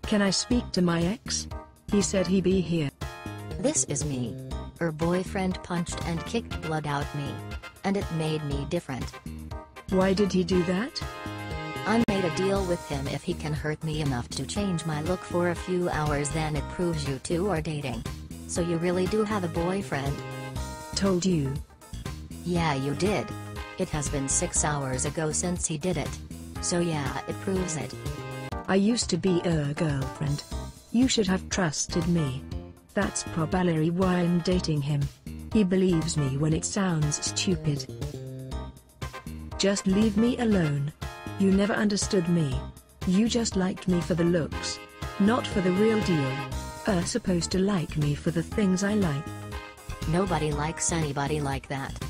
Can I speak to my ex? He said he'd be here. This is me. Her boyfriend punched and kicked blood out me. And it made me different. Why did he do that? I made a deal with him: if he can hurt me enough to change my look for a few hours, then it proves you two are dating. So you really do have a boyfriend? Told you. Yeah, you did. It has been 6 hours ago since he did it. So yeah, it proves it. I used to be a girlfriend. You should have trusted me. That's probably why I'm dating him. He believes me when it sounds stupid. Just leave me alone. You never understood me. You just liked me for the looks. Not for the real deal. Supposed to like me for the things I like. Nobody likes anybody like that.